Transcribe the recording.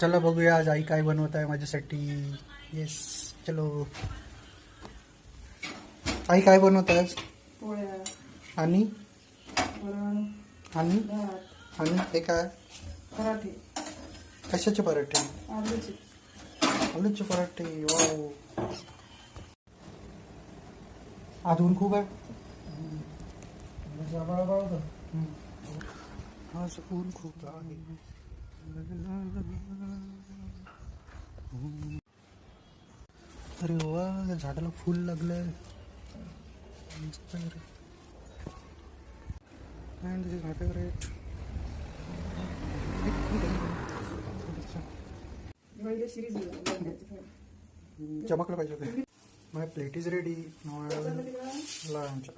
चला बघूया आज आई काय बनवत आहे माझ्यासाठी. येस चलो. आई काय बनवत आहे आज? पोळ्या, आणि वरण, आणि भात, आणि हे काय? पराठे, कशाचे पराठे? आलूचे. आलूचे पराठे. वाव. आज ऊन खूप आहे. आज ऊन खूप आहे. अरे वा, या झाडाला फुल लागलंय. मस्त आहे रे. And this is my favorite. दिवाळीला सिरीज चमकलं पाहिजे. माय प्लेट इज रेडी. लंच.